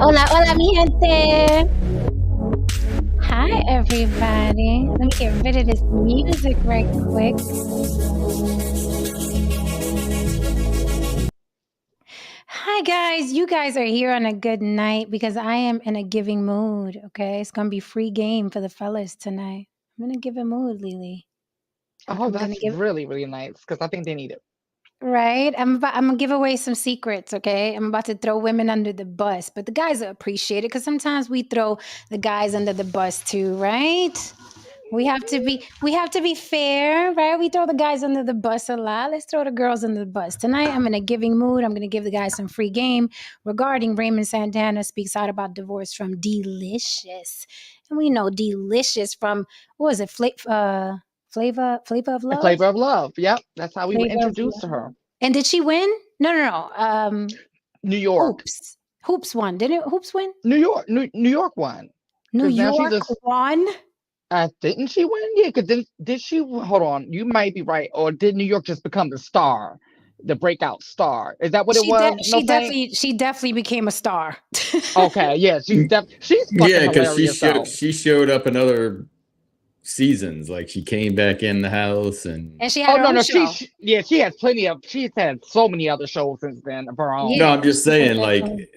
Hola, hola, mi gente. Hi, everybody. Let me get rid of this music right quick. Hi, guys. You guys are here on a good night because I am in a giving mood. Okay, it's gonna be free game for the fellas tonight. I'm in a giving mood, Lily. Oh, I'm gonna that's give really, really nice because I think they need it. right. I'm gonna give away some secrets. Okay, I'm about to throw women under the bus, but the guys will appreciate it because sometimes we throw the guys under the bus too, right? We have to be fair, right? We throw the guys under the bus a lot. Let's throw the girls under the bus. Tonight I'm in a giving mood. I'm gonna give the guys some free game regarding Raymond Santana speaks out about divorce from Deelishis. And we know Deelishis from what was it? Flavor of A Love? flavor of love. Yep, that's how we were Flavor of introduced to Love. her. And did she win? No, no, no. New York, Hoops. Hoops won. Didn't Hoops win? New York won New because now she's York a. won. Didn't she win? Yeah, because did she? Hold on, you might be right. Or did New York just become the star, the breakout star? Is that what it was? No, saying. She definitely became a star. Okay, yeah, she's fucking Yeah, because she hilarious showed though. she showed up in other seasons. Like she came back in the house, and And she had Oh her no, own no, show. yeah, she has plenty of. She's had so many other shows since then of her Yeah, no, own. I'm just she saying, like definitely.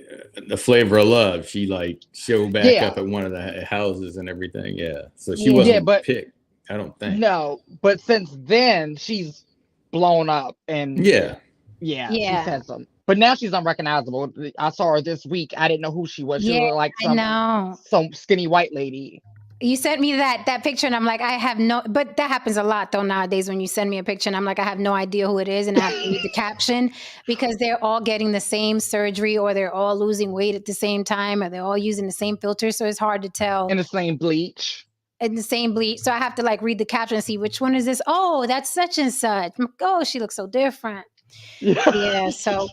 the flavor of love. She like showed back Yeah, up at one of the houses and everything. Yeah, so she Yeah. yeah, wasn't but picked. I don't think. no, but since then she's blown up and Yeah, yeah, she's Yeah. had some. But now she's unrecognizable. I saw her this week. I didn't know who she was. She Yeah, looked like I know. some skinny white lady. You sent me that picture and I'm like, I have no, but that happens a lot though nowadays when you send me a picture and I'm like, I have no idea who it is and I have to read the caption because they're all getting the same surgery or they're all losing weight at the same time or they're all using the same filter. So it's hard to tell In the same bleach. in the same bleach. So I have to like read the caption and see which one is this. Oh, that's such and such. I'm like, oh, she looks so different. Yeah. Yeah. So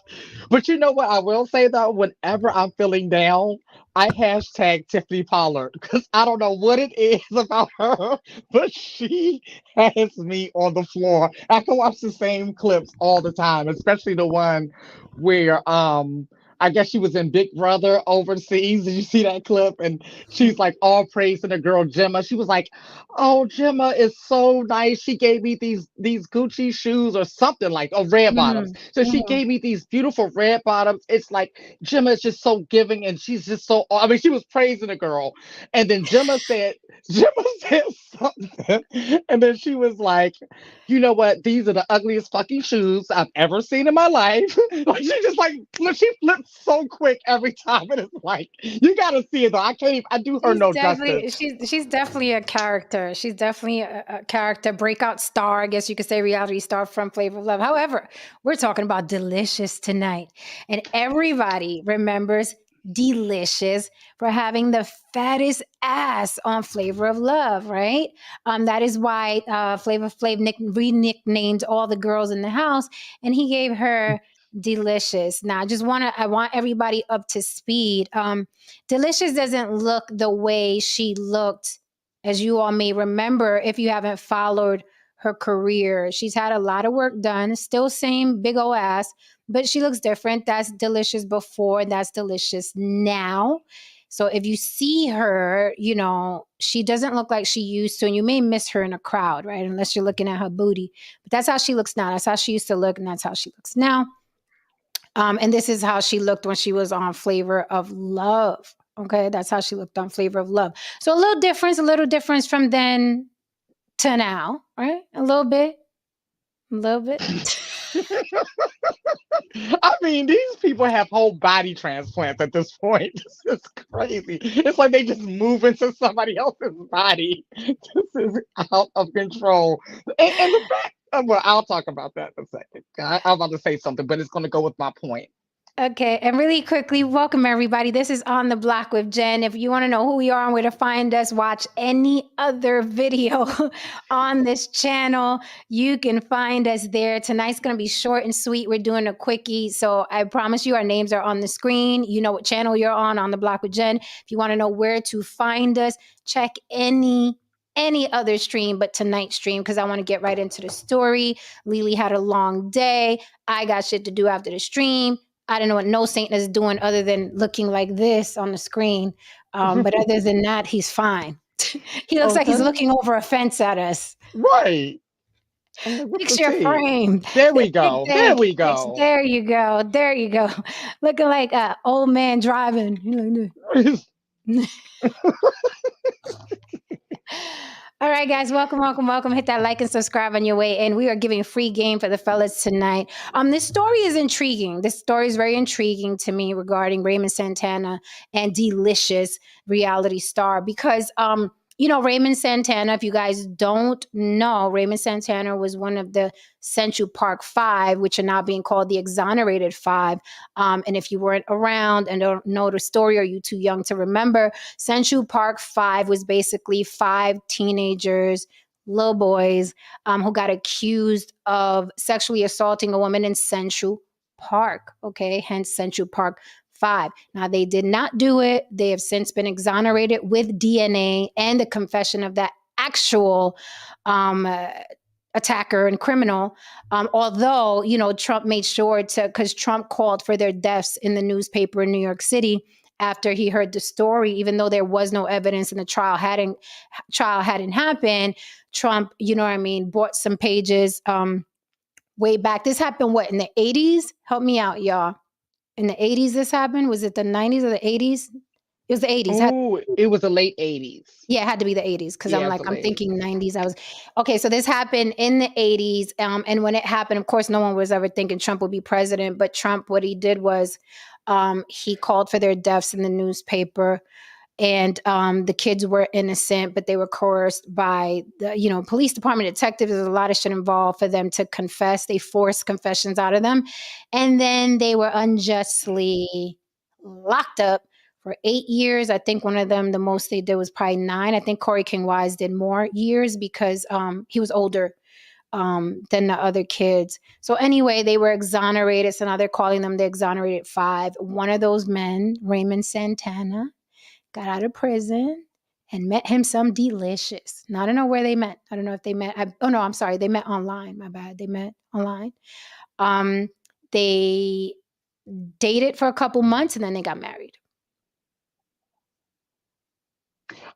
But you know what I will say though, whenever I'm feeling down, I hashtag Tiffany Pollard because I don't know what it is about her, but she has me on the floor. I can watch the same clips all the time, especially the one where I guess she was in Big Brother overseas. Did you see that clip? And she's like all praising the girl Gemma. She was like, "Oh, Gemma is so nice. She gave me these Gucci shoes or something like red bottoms. mhm, So she mhm. gave me these beautiful red bottoms. It's like Gemma is just so giving, and she's just so. I mean, she was praising the girl, and then Gemma said something, and then she was like, "You know what? These are the ugliest fucking shoes I've ever seen in my life." Like she just like she flips so quick every time, and it's like you gotta see it though. I can't even. I do her no justice. She's definitely a character. She's definitely a character, breakout star, I guess you could say reality star from Flavor of Love. However, we're talking about Deelishis tonight. And everybody remembers Deelishis for having the fattest ass on Flavor of Love, right? That is why Flavor Flav re-nicknamed all the girls in the house, and he gave her Deelishis. Now, I want everybody up to speed. Deelishis doesn't look the way she looked, as you all may remember if you haven't followed her career. She's had a lot of work done, still same big old ass, but she looks different. That's Deelishis before, that's Deelishis now. So if you see her, you know, she doesn't look like she used to, and you may miss her in a crowd, right? Unless you're looking at her booty. But that's how she looks now. That's how she used to look, and that's how she looks now. And this is how she looked when she was on Flavor of Love. Okay, that's how she looked on Flavor of Love. So a little difference from then to now, right? A little bit. I mean, these people have whole body transplants at this point. This is crazy. It's like they just move into somebody else's body. This is out of control. And the fact, well, I'll talk about that in a second. I'm about to say something, but it's going to go with my point. Okay, and really quickly, welcome everybody. This is On the Block with Jen. If you want to know who we are and where to find us, watch any other video on this channel. You can find us there. Tonight's going to be short and sweet. We're doing a quickie. So I promise you, our names are on the screen. You know what channel you're on the Block with Jen. If you want to know where to find us, check any other stream but tonight's stream because I want to get right into the story. Lily had a long day. I got shit to do after the stream. I don't know what No Saint is doing other than looking like this on the screen. But other than that, he's fine. He looks like he's Okay. looking over a fence at us. Right. I'm like, what's the Picture tea? frame. There we go. There Thank you. we go. There you go. There you go. Looking like an old man driving. All right, guys, welcome, welcome, welcome. Hit that like and subscribe on your way in. We are giving free game for the fellas tonight. This story is intriguing. This story is very intriguing to me regarding Raymond Santana and Deelishis, reality star, because Raymond Santana, if you guys don't know, Raymond Santana was one of the Central Park Five, which are now being called the Exonerated Five. And if you weren't around and don't know the story, or you too young to remember, Central Park Five was basically 5 teenagers, little boys, who got accused of sexually assaulting a woman in Central Park. Okay, hence Central Park 5. Now, they did not do it. They have since been exonerated with DNA and the confession of that actual attacker and criminal. Although, Trump made sure because Trump called for their deaths in the newspaper in New York City after he heard the story, even though there was no evidence and the trial hadn't happened. Trump, bought some pages way back. This happened, in the 80s? Help me out, y'all. In the 80s this happened? Was it the 90s or the 80s? It was the 80s. Oh, it was the late 80s. Yeah, it had to be the 80s because Yeah, it's the I'm late thinking 80s. 90s. Okay, so this happened in the 80s. And when it happened, of course, no one was ever thinking Trump would be president. But Trump, what he did was he called for their deaths in the newspaper. And the kids were innocent, but they were coerced by the police department, detectives. There's a lot of shit involved for them to confess. They forced confessions out of them. And then they were unjustly locked up for 8 years. I think one of them, the most they did was probably 9. I think Corey King Wise did more years because he was older than the other kids. So anyway, they were exonerated. So now they're calling them the Exonerated Five. One of those men, Raymond Santana, got out of prison and met him some Deelishis. Now, I don't know where they met. I don't know if they met. I'm sorry. They met online. My bad. They met online. They dated for a couple months and then they got married.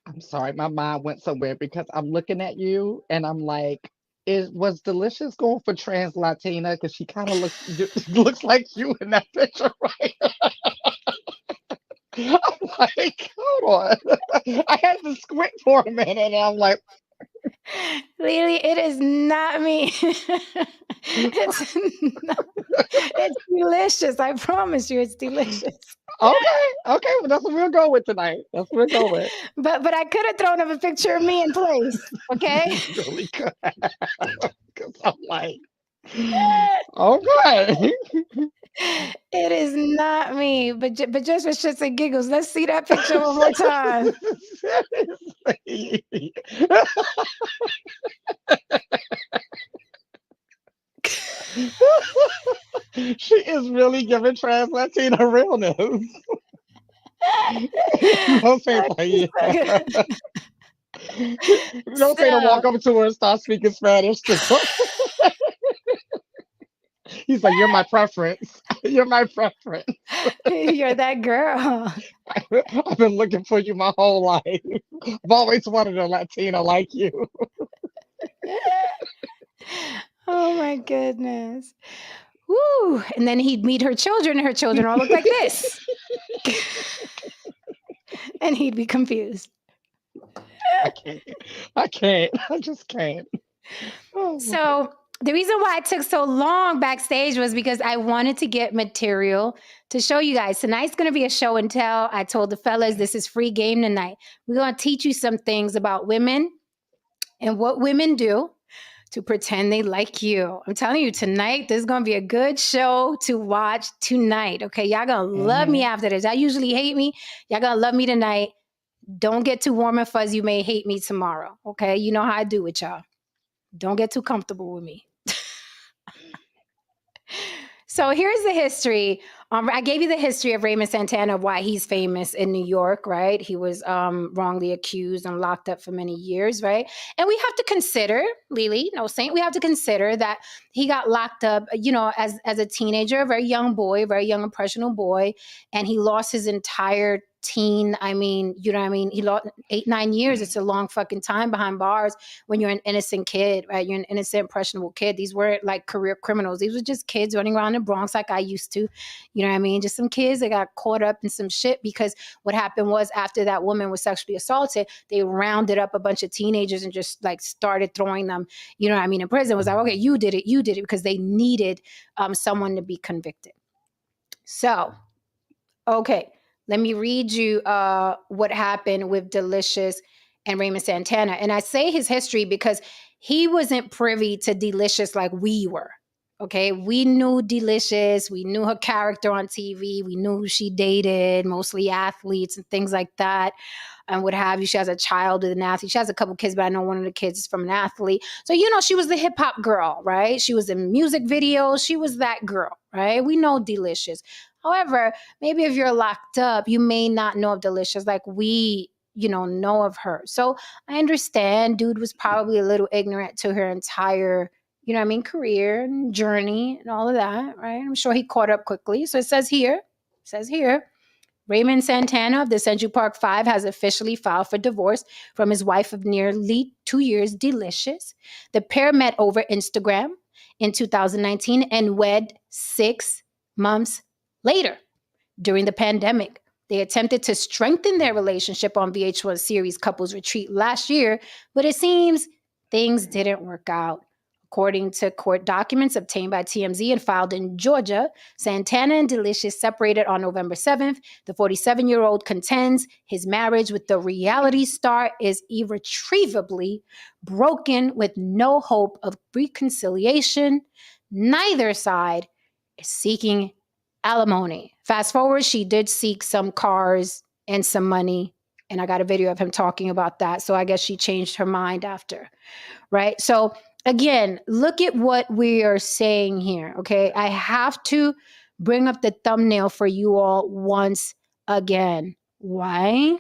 I'm sorry, my mind went somewhere because I'm looking at you and I'm like, was Delicious going for trans Latina? Because she kind of looks like you in that picture, right? I'm like, hold on. I had to squint for a minute and I'm like, Lily, it is not me. It's delicious. I promise you, it's delicious. Okay, well, that's what we'll go with tonight. That's what we'll go with. But I could have thrown up a picture of me in place. Okay. You really could. Because I'm like, okay. It is not me, but just for shits and giggles, let's see that picture one more time. Seriously. She is really giving trans Latina realness. Don't say it like Don't say to walk up to her and start speaking Spanish. He's like, you're my preference. You're my preference. You're that girl. I've been looking for you my whole life. I've always wanted a Latina like you. Oh my goodness. Woo. And then he'd meet her children, and her children all look like this. And he'd be confused. I can't. I just can't. Oh. So the reason why it took so long backstage was because I wanted to get material to show you guys. Tonight's going to be a show and tell. I told the fellas, this is free game tonight. We're going to teach you some things about women and what women do to pretend they like you. I'm telling you, tonight, this is going to be a good show to watch tonight. Okay, y'all going to love me after this. Y'all usually hate me. Y'all going to love me tonight. Don't get too warm and fuzzy. You may hate me tomorrow. Okay, you know how I do with y'all. Don't get too comfortable with me. So here's the history. I gave you the history of Raymond Santana, why he's famous in New York, right? He was wrongly accused and locked up for many years, right? And we have to consider, Lily, no saint, we have to consider that he got locked up, as a teenager, a very young boy, very young, impressionable boy, and he lost his entire teen. I mean, you know what I mean? He lost 8, 9 years. It's a long fucking time behind bars when you're an innocent kid, right? You're an innocent, impressionable kid. These weren't like career criminals. These were just kids running around the Bronx like I used to. You know what I mean? Just some kids that got caught up in some shit because what happened was after that woman was sexually assaulted, they rounded up a bunch of teenagers and just like started throwing them, you know what I mean, in prison. It was like, okay, you did it, because they needed someone to be convicted. So, okay, let me read you what happened with Deelishis and Raymond Santana. And I say his history because he wasn't privy to Deelishis like we were. Okay, we knew Deelishis, we knew her character on TV, we knew who she dated, mostly athletes and things like that, and what have you. She has a child with an athlete. She has a couple kids, but I know one of the kids is from an athlete. So, she was the hip hop girl, right? She was in music videos. She was that girl, right? We know Deelishis. However, maybe if you're locked up, you may not know of Deelishis like we, know of her. So I understand dude was probably a little ignorant to her entire, career and journey and all of that, right? I'm sure he caught up quickly. So it says here, Raymond Santana of the Central Park Five has officially filed for divorce from his wife of nearly 2 years, Deelishis. The pair met over Instagram in 2019 and wed 6 months later during the pandemic. They attempted to strengthen their relationship on VH1 series Couples Retreat last year, but it seems things didn't work out. According to court documents obtained by TMZ and filed in Georgia, Santana and Deelishis separated on November 7th. The 47-year-old contends his marriage with the reality star is irretrievably broken with no hope of reconciliation. Neither side is seeking alimony. Fast forward, she did seek some cars and some money, and I got a video of him talking about that. So I guess she changed her mind after, right? So again, look at what we are saying here, okay? I have to bring up the thumbnail for you all once again. Why?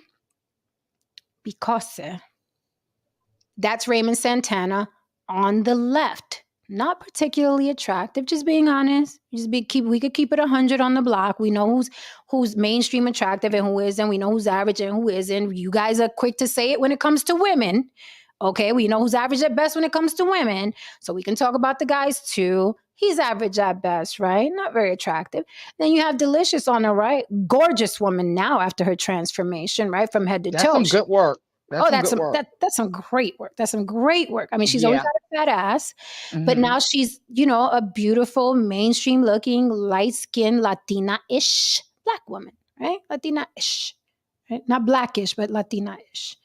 Because that's Raymond Santana on the left. Not particularly attractive, just being honest. We could keep it 100 on the block. We know who's mainstream attractive and who isn't. We know who's average and who isn't. You guys are quick to say it when it comes to women. Okay, we know who's average at best when it comes to women. So we can talk about the guys too. He's average at best, right? Not very attractive. Then you have Deelishis on the right. Gorgeous woman now after her transformation, right? From head to That's toe. some good work. That's some great work. That's some great work. I mean, she's always had a fat ass, but now she's, a beautiful, mainstream looking, light-skinned, Latina-ish black woman, right? Latina-ish, right? Not blackish, but Latina-ish,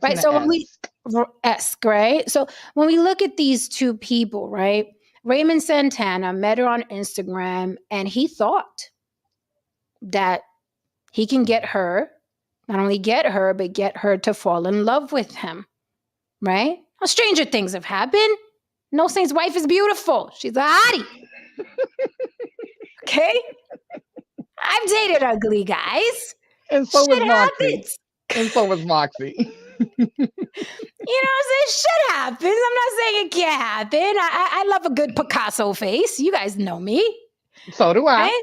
right? So when right? So when we look at these two people, right? Raymond Santana met her on Instagram, and he thought that he can get her. Not only get her, but get her to fall in love with him, right? Well, stranger things have happened. No Saint's wife is beautiful. She's a hottie. Okay? I've dated ugly guys. And so was Moxie. Happens. And so was Moxie. You know what I'm saying? Shit happens. I'm not saying it can't happen. I love a good Picasso face. You guys know me. So do I. Right?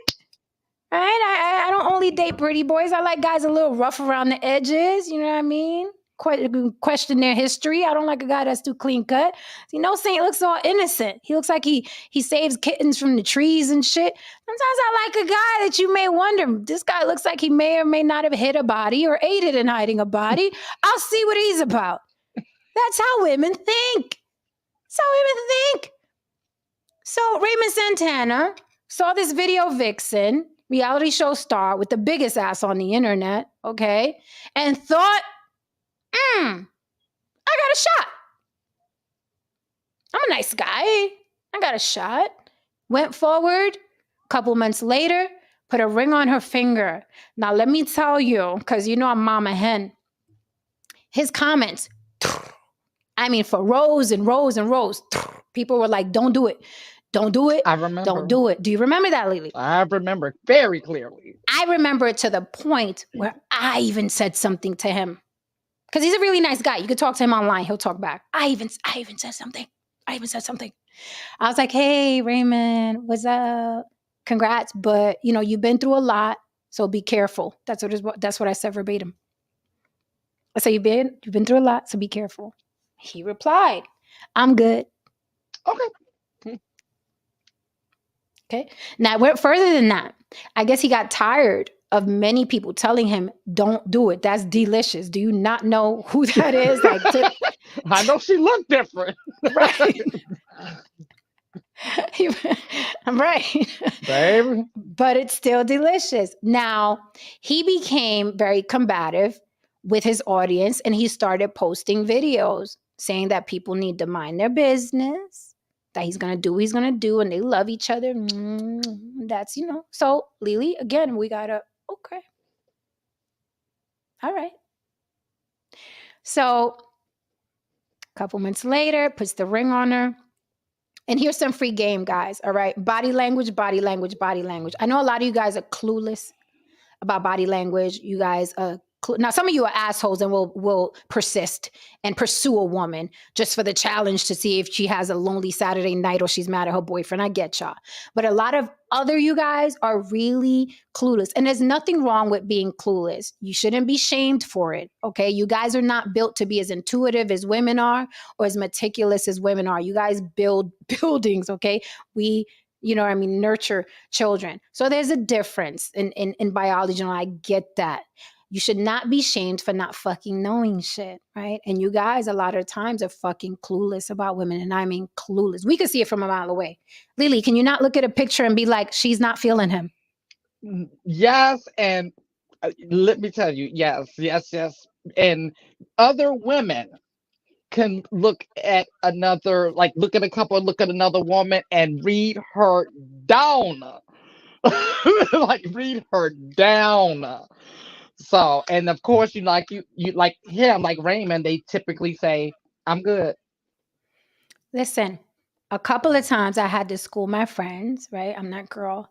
Right? I don't only date pretty boys. I like guys a little rough around the edges. You know what I mean? Question their history. I don't like a guy that's too clean cut. Saint looks all innocent. He looks like he saves kittens from the trees and shit. Sometimes I like a guy that you may wonder, this guy looks like he may or may not have hid a body or aided in hiding a body. I'll see what he's about. That's how women think. So Raymond Santana saw this video vixen, reality show star with the biggest ass on the internet, okay, and thought, I got a shot. I'm a nice guy. I got a shot. Went forward. A couple months later, put a ring on her finger. Now, let me tell you, because I'm mama hen. His comments, I mean, for rows and rows and rows, people were like, don't do it. Don't do it. I Don't remember. do it. Do you remember that, Lily? I remember very clearly. I remember it to the point where I even said something to him. Because he's a really nice guy. You could talk to him online. He'll talk back. I even said something. I was like, hey, Raymond, what's up? Congrats. But, you've been through a lot. So be careful. That's what I said verbatim. I said, you've been through a lot. So be careful. He replied, I'm good. Okay. Okay. Now, we're further than that. I guess he got tired of many people telling him, don't do it. That's Deelishis. Do you not know who that is? I know she looked different. Right. Right. Baby. But it's still Deelishis. Now, he became very combative with his audience and he started posting videos saying that people need to mind their business, that he's going to do what he's going to do, and they love each other. That's, So, Lily, again, we got to, okay. All right. So, a couple months later, puts the ring on her. And here's some free game, guys. All right. Body language, body language, body language. I know a lot of you guys are clueless about body language. You guys now some of you are assholes and will persist and pursue a woman just for the challenge to see if she has a lonely Saturday night or she's mad at her boyfriend. I get y'all. But a lot of other you guys are really clueless. And there's nothing wrong with being clueless. You shouldn't be shamed for it. Okay. You guys are not built to be as intuitive as women are or as meticulous as women are. You guys build buildings. Okay. We nurture children. So there's a difference in biology, and I get that. You should not be shamed for not fucking knowing shit, right? And you guys a lot of times are fucking clueless about women, and I mean clueless. We can see it from a mile away. Lily, can you not look at a picture and be like, she's not feeling him? Yes, and let me tell you, yes. And other women can look at look at a couple, look at another woman and read her down. Read her down. So, and of course, you like him, like Raymond, they typically say, I'm good. Listen, a couple of times I had to school my friends, right? I'm that girl.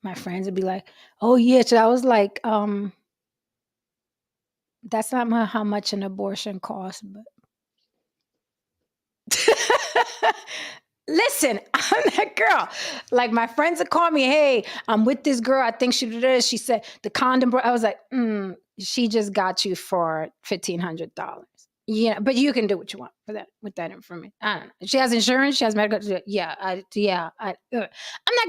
My friends would be like, oh yeah. So I was like, that's not how much an abortion costs, but listen, I'm that girl. Like my friends would call me, hey, I'm with this girl. I think she did this. She said the condom. I was like, she just got you for $1,500. Yeah, but you can do what you want with that information. I don't know. She has insurance. She has medical. Yeah, I'm that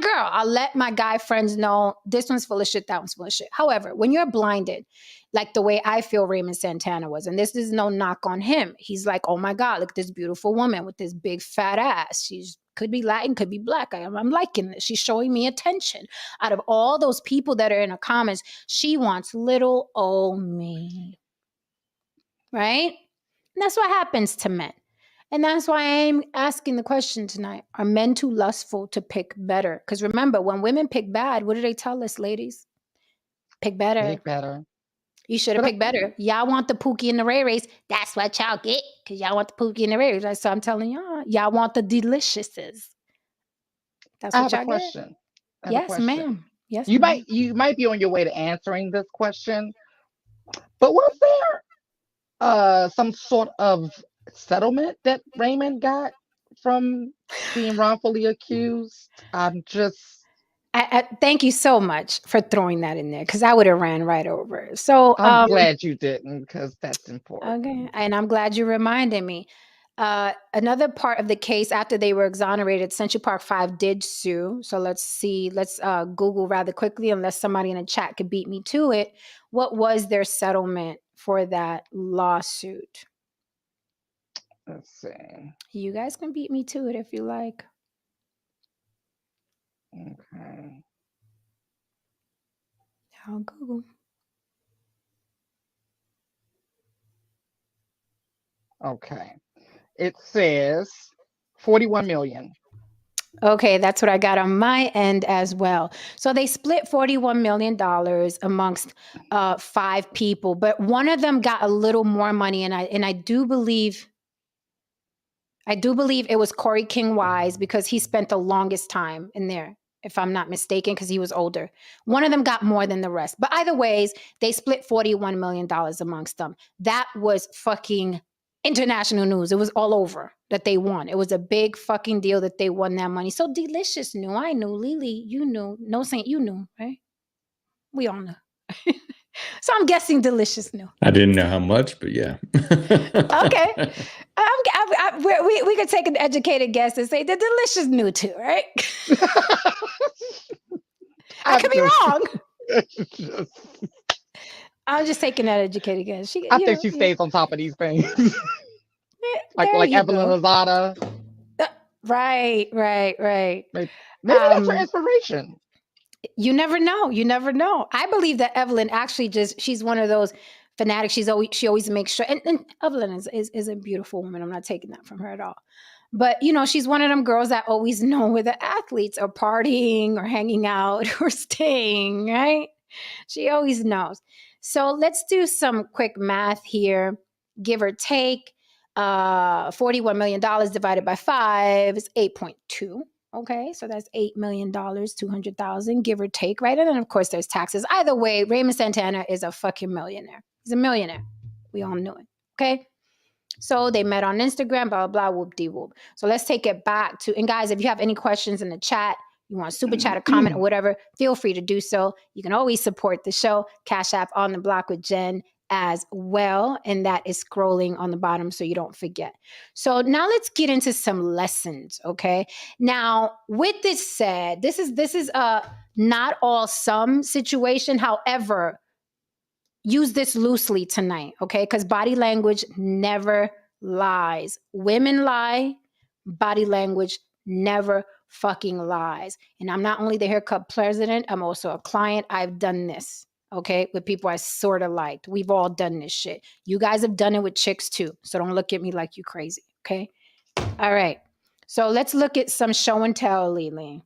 girl. I'll let my guy friends know this one's full of shit. That one's full of shit. However, when you're blinded, like the way I feel Raymond Santana was, and this is no knock on him. He's like, oh my God, look at this beautiful woman with this big fat ass. She's could be Latin, could be black. I'm liking this. She's showing me attention. Out of all those people that are in the comments, she wants little old me. Right? And that's what happens to men. And that's why I'm asking the question tonight. Are men too lustful to pick better? Because remember, when women pick bad, what do they tell us, ladies? Pick better. Pick better. You should have picked better. Y'all want the Pookie and the Ray Rays. That's what y'all get. Because y'all want the Pookie and the Ray Rays. So I'm telling y'all want the Deelishises. That's what y'all get. Yes, ma'am. Yes, you ma'am. might be on your way to answering this question. But was there some sort of settlement that Raymond got from being wrongfully accused? I'm just I thank you so much for throwing that in there because I would have ran right over it. So I'm glad you didn't because that's important. Okay, and I'm glad you reminded me. Another part of the case after they were exonerated, Central Park 5 did sue. So let's see. Let's Google rather quickly, unless somebody in the chat could beat me to it. What was their settlement for that lawsuit? Let's see. You guys can beat me to it if you like. Okay. I'll Google. Okay. It says 41 million. Okay, that's what I got on my end as well. So they split $41 million amongst 5 people, but one of them got a little more money, and I do believe I do believe it was Corey King Wise because he spent the longest time in there, if I'm not mistaken, because he was older. One of them got more than the rest. But either ways, they split $41 million amongst them. That was fucking international news. It was all over that they won. It was a big fucking deal that they won that money. So Deelishis knew. I knew. Lily, you knew. No Saint, you knew, right? We all know. So I'm guessing Deelishis knew. I didn't know how much, but yeah. Okay. We could take an educated guess and say the Deelishis knew too, right? I could be wrong. I'm just taking that educated guess. I think she stays on top of these things. like Evelyn Lozada. Right. Maybe that's her inspiration. You never know. I believe that Evelyn actually she's one of those fanatics. She always makes sure, and Evelyn is a beautiful woman. I'm not taking that from her at all. But, she's one of them girls that always know where the athletes are partying or hanging out or staying, right? She always knows. So let's do some quick math here. Give or take, $41 million divided by 5 is 8.2. Okay, so that's $8 million, 200,000, give or take, right? And then, of course, there's taxes. Either way, Raymond Santana is a fucking millionaire. He's a millionaire. We all knew it, okay? So they met on Instagram, blah, blah, blah, whoop-de-whoop. So let's take it back to, and guys, if you have any questions in the chat, you want to super chat, a comment, or whatever, feel free to do so. You can always support the show. Cash App On the Block with Jen as well. And that is scrolling on the bottom so you don't forget. So now let's get into some lessons, okay? Now, with this said, this is a not all some situation. However, use this loosely tonight, okay? Because body language never lies. Women lie. Body language never fucking lies. And I'm not only the haircut president, I'm also a client. I've done this, okay, with people I sort of liked. We've all done this shit. You guys have done it with chicks too. So don't look at me like you crazy, okay? All right. So let's look at some show and tell, Lily.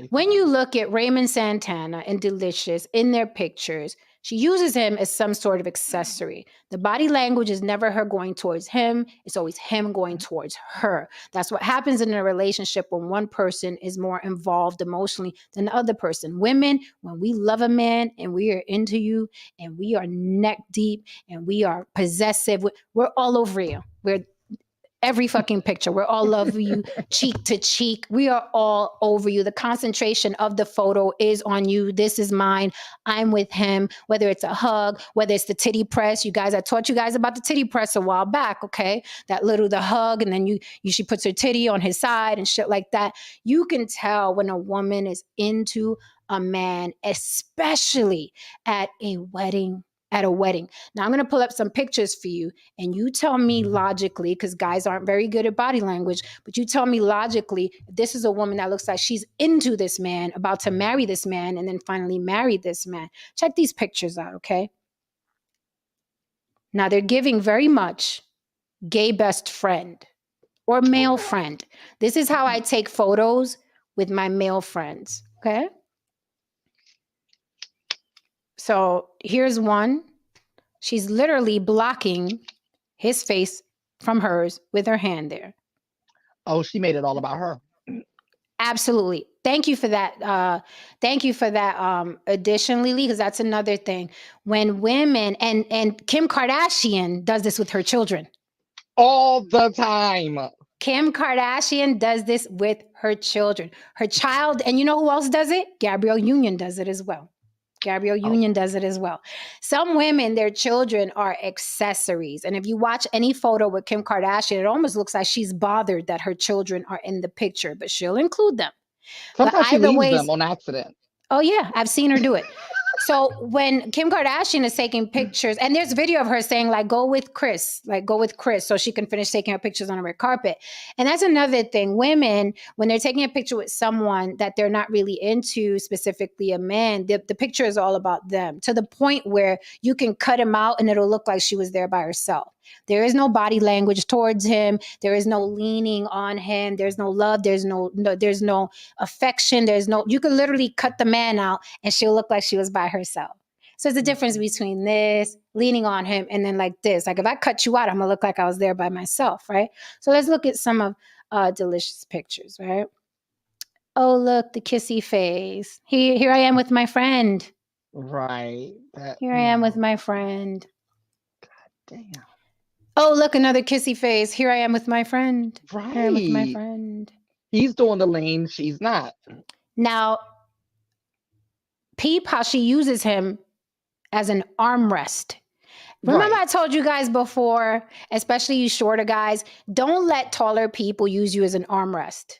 When you look at Raymond Santana and Deelishis in their pictures, she uses him as some sort of accessory. The body language is never her going towards him. It's always him going towards her. That's what happens in a relationship when one person is more involved emotionally than the other person. Women, when we love a man and we are into you and we are neck deep and we are possessive, we're all over you. We're every fucking picture. We're all over you, cheek to cheek. We are all over you. The concentration of the photo is on you. This is mine. I'm with him. Whether it's a hug, whether it's the titty press. You guys, I taught you guys about the titty press a while back, okay? The hug, and then she puts her titty on his side and shit like that. You can tell when a woman is into a man, especially at a wedding. Now I'm going to pull up some pictures for you and you tell me logically, because guys aren't very good at body language, but you tell me logically, this is a woman that looks like she's into this man, about to marry this man, and then finally marry this man. Check these pictures out, okay? Now they're giving very much gay best friend or male friend. This is how I take photos with my male friends, okay? So here's one. She's literally blocking his face from hers with her hand there. Oh, she made it all about her. Absolutely. Thank you for that. Addition, Lily, because that's another thing. When women, and Kim Kardashian does this with her children. All the time. Kim Kardashian does this with her children. Her child, and you know who else does it? Gabrielle Union does it as well. Does it as well. Some women, their children are accessories. And if you watch any photo with Kim Kardashian, it almost looks like she's bothered that her children are in the picture, but she'll include them. Sometimes she leaves them on accident. Oh, yeah. I've seen her do it. So when Kim Kardashian is taking pictures, and there's video of her saying, go with Chris, so she can finish taking her pictures on a red carpet. And that's another thing. Women, when they're taking a picture with someone that they're not really into, specifically a man, the picture is all about them, to the point where you can cut him out and it'll look like she was there by herself. There is no body language towards him. There is no leaning on him. There's no love. There's no affection. You could literally cut the man out and she'll look like she was by herself. So there's a difference between this leaning on him, and then like this. Like if I cut you out, I'm gonna look like I was there by myself, right? So let's look at some of Deelishis pictures, right? Oh, look, the kissy face. Here I am with my friend. Right. That. Here I am with my friend. Damn. Oh, look, another kissy face. Here I am with my friend. Right. Here I am with my friend. He's doing the lane. She's not. Now, peep how she uses him as an armrest. Remember, I told you guys before, especially you shorter guys, don't let taller people use you as an armrest.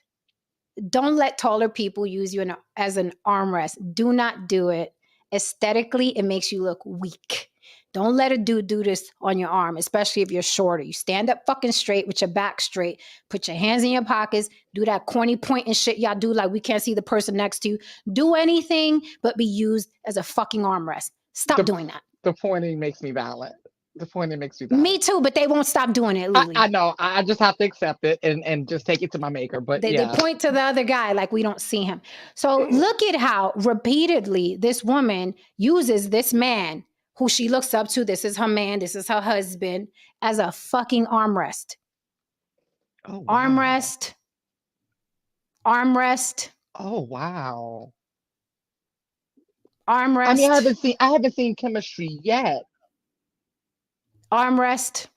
Don't let taller people use you as an armrest. Do not do it. Aesthetically, it makes you look weak. Don't let a dude do this on your arm, especially if you're shorter. You stand up fucking straight with your back straight. Put your hands in your pockets. Do that corny point and shit y'all do like we can't see the person next to you. Do anything but be used as a fucking armrest. Stop doing that. The pointing makes me violent. Me too, but they won't stop doing it, Lily. I know. I just have to accept it and just take it to my maker. But they point to the other guy like we don't see him. So look at how repeatedly this woman uses this man who she looks up to. This is her man. This is her husband as a fucking armrest. Oh, wow. Armrest. Oh, wow. Armrest. I mean, I haven't seen chemistry yet. Armrest.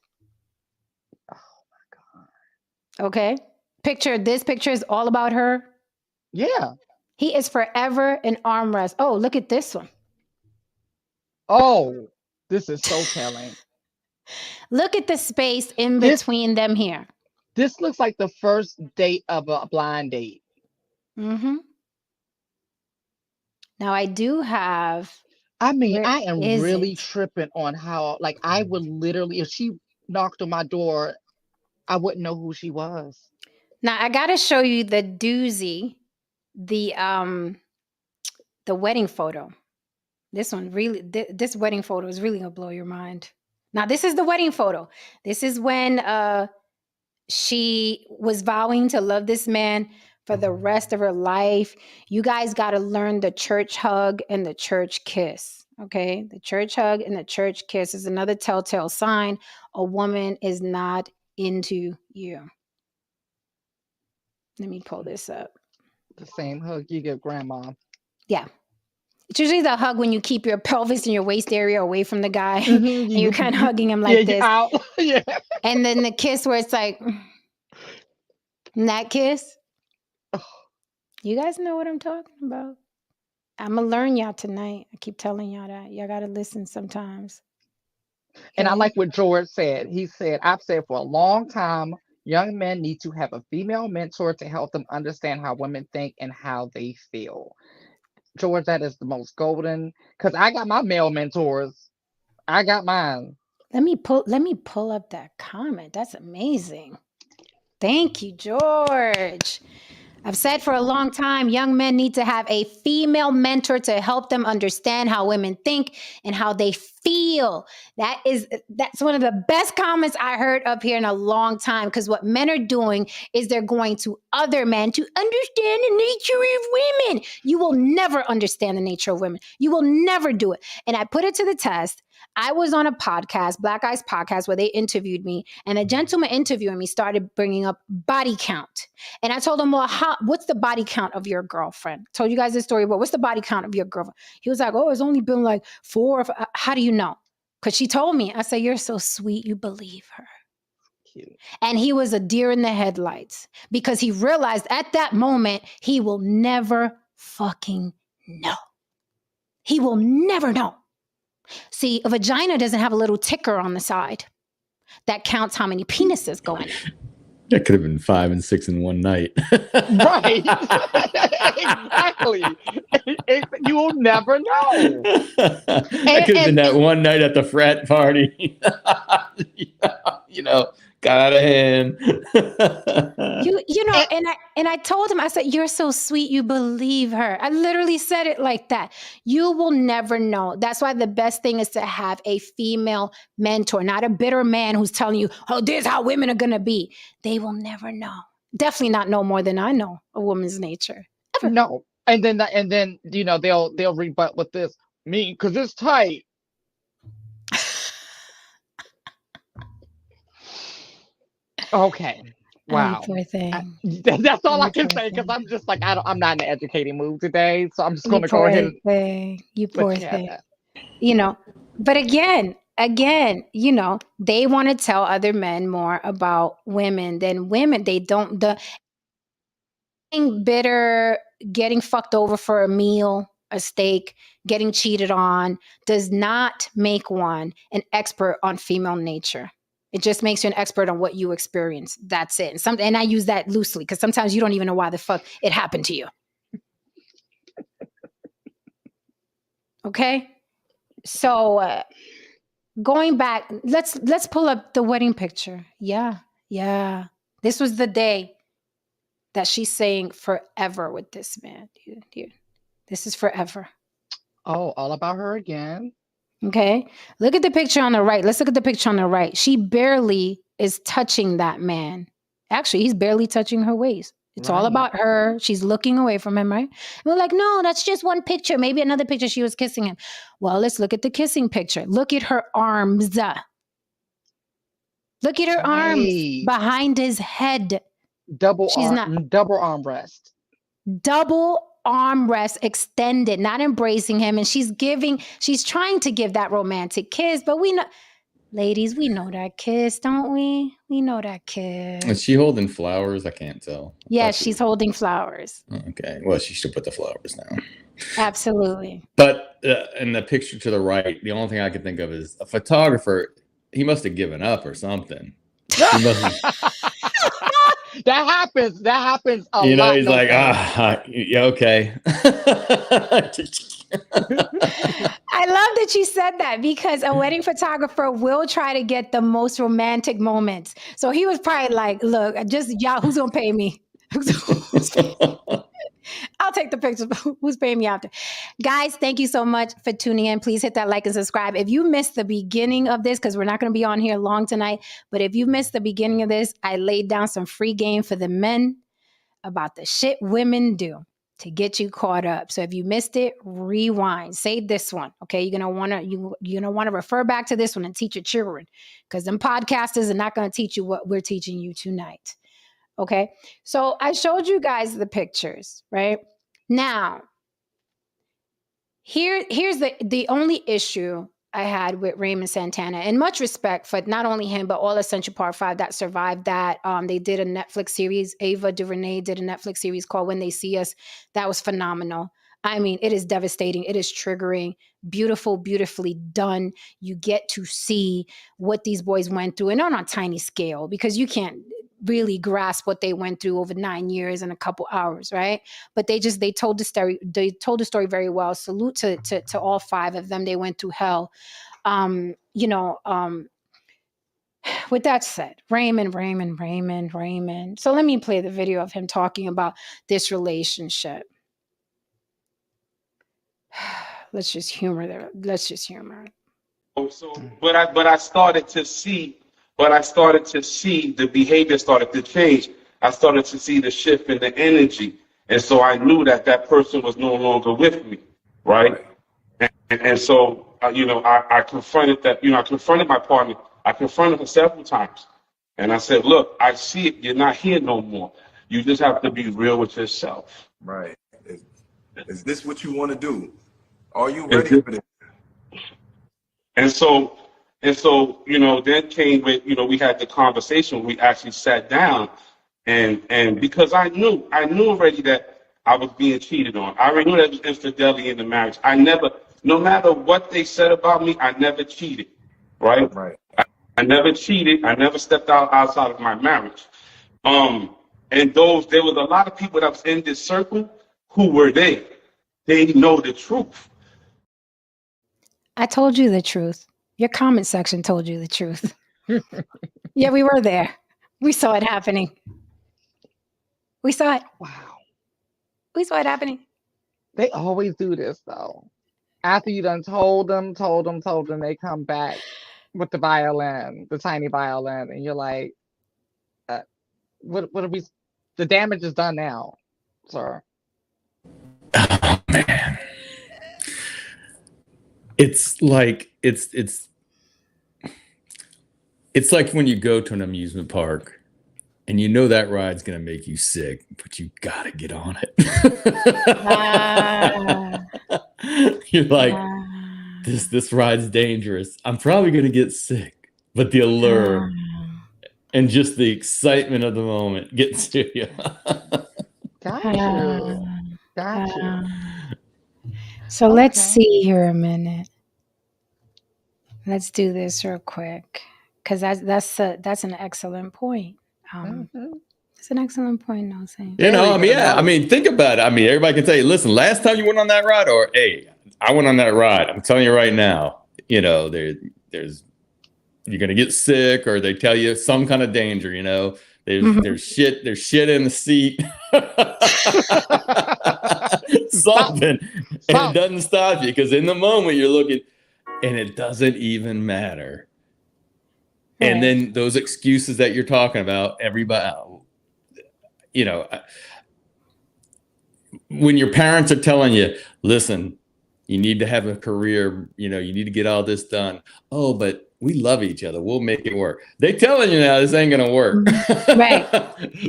Oh my God. Okay. This picture is all about her. Yeah. He is forever an armrest. Oh, look at this one. Oh, this is so telling. Look at the space in between them here. This looks like the first date of a blind date. Mm-hmm. Now I do have. I mean, I am really tripping on how, like, I would literally, if she knocked on my door, I wouldn't know who she was. Now I got to show you the doozy, the wedding photo. This one really, this wedding photo is really gonna blow your mind. Now this is the wedding photo. This is when she was vowing to love this man for the rest of her life. You guys got to learn the church hug and the church kiss. Okay, the church hug and the church kiss is another telltale sign a woman is not into you. Let me pull this up. The same hug you give grandma. Yeah. It's usually the hug when you keep your pelvis and your waist area away from the guy and you're kind of hugging him like this. Yeah. And then the kiss where it's like, that kiss. You guys know what I'm talking about. I'm going to learn y'all tonight. I keep telling y'all that. Y'all got to listen sometimes. Okay? And I like what George said. He said, I've said for a long time, young men need to have a female mentor to help them understand how women think and how they feel. George, that is the most golden, because I got my male mentors. I got mine. Let me pull up that comment. That's amazing. Thank you, George. I've said for a long time, young men need to have a female mentor to help them understand how women think and how they feel. That's one of the best comments I heard up here in a long time, because what men are doing is they're going to other men to understand the nature of women. You will never understand the nature of women. You will never do it. And I put it to the test. I was on a podcast, Black Eyes podcast, where they interviewed me, and the gentleman interviewing me started bringing up body count. And I told him, well, what's the body count of your girlfriend? I told you guys this story, but what's the body count of your girlfriend? He was like, oh, it's only been like 4 or 5. How do you know? Because she told me. I said, you're so sweet, you believe her. Cute. And he was a deer in the headlights, because he realized at that moment, he will never fucking know. He will never know. See, a vagina doesn't have a little ticker on the side that counts how many penises go in it. That could have been 5 and 6 in one night. Right. Exactly. You will never know. That could have been that one night at the frat party. Got out of hand. And I told him, I said, you're so sweet, you believe her. I literally said it like that. You will never know. That's why the best thing is to have a female mentor, not a bitter man who's telling you, oh, this is how women are going to be. They will never know. Definitely not know more than I know a woman's nature. Ever. No. And then they'll rebut with this, because it's tight. Okay. Oh, you Wow. poor thing. That's all I You can poor say because thing. I'm just like I'm not in an educating mood today, so I'm just You going to go ahead poor and thing. You let poor you have thing. that. You know, but again, they want to tell other men more about women than women. They don't, the getting bitter, getting fucked over for a meal, a steak, getting cheated on does not make one an expert on female nature. It just makes you an expert on what you experience. That's it. And I use that loosely because sometimes you don't even know why the fuck it happened to you. Okay? So going back, let's pull up the wedding picture. Yeah. Yeah. This was the day that she's saying forever with this man. Dude. This is forever. Oh, all about her again. Okay. Look at the picture on the right. Let's look at the picture on the right. She barely is touching that man. Actually, he's barely touching her waist. It's all Right. about her. She's looking away from him, right? And we're like, no, that's just one picture. Maybe another picture she was kissing him. Well, let's look at the kissing picture. Look at her arms. Look at her arms Right. behind his head. She's not Double armrest. double armrest extended, not embracing him. And she's trying to give that romantic kiss, but we know, ladies, we know that kiss, don't we? We know that kiss. Is she holding flowers? I can't tell. Yeah, she's holding flowers. Okay. Well, she should put the flowers now. Absolutely. But in the picture to the right, the only thing I can think of is a photographer. He must have given up or something. He must have, That happens. That happens a you know, lot. he's No like, thanks. yeah, okay. I love that you said that because a wedding photographer will try to get the most romantic moments. So he was probably like, look, just y'all, who's gonna pay me? I'll take the pictures. Who's paying me after? Guys, thank you so much for tuning in. Please hit that like and subscribe. If you missed the beginning of this, because we're not going to be on here long tonight, but if you missed the beginning of this, I laid down some free game for the men about the shit women do to get you caught up. So if you missed it, rewind. Save this one. Okay. You're gonna want to refer back to this one and teach your children. Because them podcasters are not going to teach you what we're teaching you tonight. Okay. So I showed you guys the pictures, right? Now, here's the only issue I had with Raymond Santana, and much respect for not only him, but all Essential Part 5 that survived that. They did a Netflix series. Ava DuVernay did a Netflix series called When They See Us. That was phenomenal. I mean, it is devastating. It is triggering, beautiful, beautifully done. You get to see what these boys went through, and on a tiny scale, because you can't really grasp what they went through over 9 years in a couple hours, right? But they told the story very well. Salute to all 5 of them. They went through hell. You know, with that said, Raymond. So let me play the video of him talking about this relationship. Let's just humor it. So, but I started to see, the behavior started to change. I started to see the shift in the energy, and so I knew that that person was no longer with me, right? And so, I confronted that. I confronted my partner. I confronted her several times, and I said, "Look, I see it. You're not here no more. You just have to be real with yourself." Right. Is this what you want to do? Are you Is ready this- for this? And so, then came with, we had the conversation. We actually sat down, and because I knew already that I was being cheated on. I already knew that there was infidelity in the marriage. I never, no matter what they said about me, I never cheated, right? Right. I never cheated. I never stepped outside of my marriage. And there was a lot of people that was in this circle who were there. They know the truth. I told you the truth. Your comment section told you the truth. Yeah, we were there. We saw it happening. We saw it. Wow. We saw it happening. They always do this though. After you done told them, they come back with the violin, the tiny violin, and you're like, what are we? The damage is done now, sir. Oh man. It's like it's like when you go to an amusement park and you know that ride's gonna make you sick, but you gotta get on it. Ah, You're like, ah, this ride's dangerous. I'm probably gonna get sick, but the allure ah, and just the excitement of the moment gets to you. Got ah, you. Got you. ah. So let's Okay. see here a minute. Let's do this real quick, because that's an excellent point. Um, Hmm. it's an excellent point, no saying. Very I mean, good yeah, I analogy. mean, think about it. I mean, everybody can tell you, listen, last time you went on that ride, or hey, I went on that ride. I'm telling you right now, there's you're gonna get sick, or they tell you some kind of danger, Mhm. there's shit in the seat. Something. Something. And it Something. doesn't stop you because in the moment you're looking and it doesn't even matter. And Right. then those excuses that you're talking about, everybody, you know, when your parents are telling you, listen, you need to have a career, you need to get all this done. Oh, but we love each other. We'll make it work. They telling you now this ain't gonna work. Mhm. Right.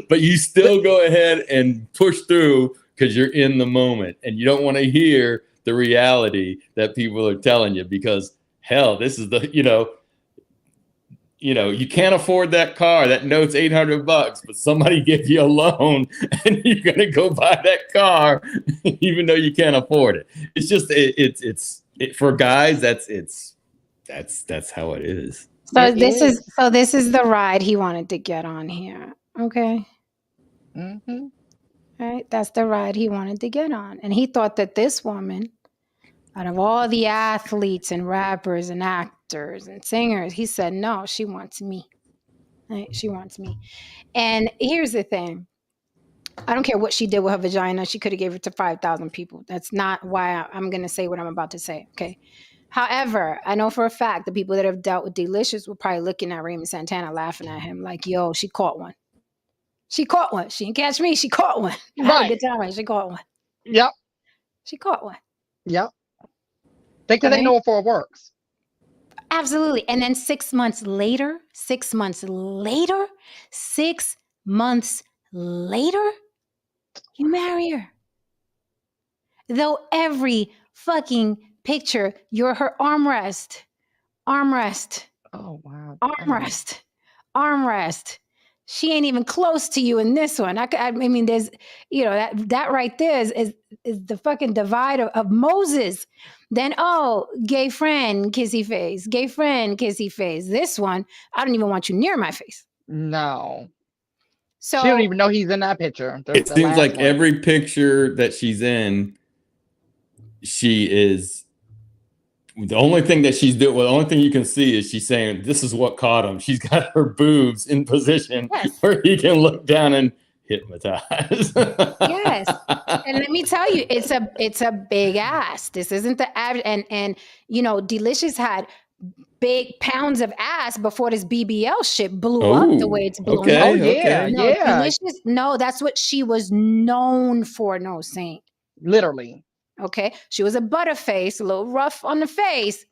But you But still go ahead and push through because you're in the moment and you don't want to hear the reality that people are telling you because hell, this is you can't afford that car. That note's $800, but somebody gave you a loan and you're going to go buy that car even though you can't afford it. It's just, for guys, that's how it is. So it this is the ride he wanted to get on here. Okay. is. Right? That's the ride he wanted to get on. And he thought that this woman, out of all the athletes and rappers and actors and singers, he said, no, she wants me. Right? She wants me. And here's the thing. I don't care what she did with her vagina. She could have gave it to 5,000 people. That's not why I'm going to say what I'm about to say. Okay. However, I know for a fact the people that have dealt with Deelishis were probably looking at Raymond Santana, laughing at him like, yo, she caught one. She caught one. She didn't catch me. She caught one. I had a Right. good time. She caught one. Yep. She caught one. Yep. Because they Right? know it for it works. Absolutely. And then 6 months later, 6 months later, 6 months later, you marry her. Though every fucking picture, you're her armrest, armrest, Oh wow. Dang. armrest, armrest. She ain't even close to you in this one. I mean, there's, that right there is the fucking divide of Moses. Then, oh, gay friend, kissy face, gay friend, kissy face. This one, I don't even want you near my face. No. She don't So, even know he's in that picture. It The seems last like one. every picture that she's in, she is the only thing that she's doing. Well, the only thing you can see is she's saying, "This is what caught him." She's got her boobs in position yes, where he can look down and hypnotize. yes. And let me tell you, it's a big ass. This isn't the average. And Deelishis had big pounds of ass before this BBL shit blew up the way Oh, it's blown up. Oh okay, yeah, okay. No, yeah. Deelishis, no, that's what she was known for, no saint. Literally. Okay. She was a butterface, a little rough on the face,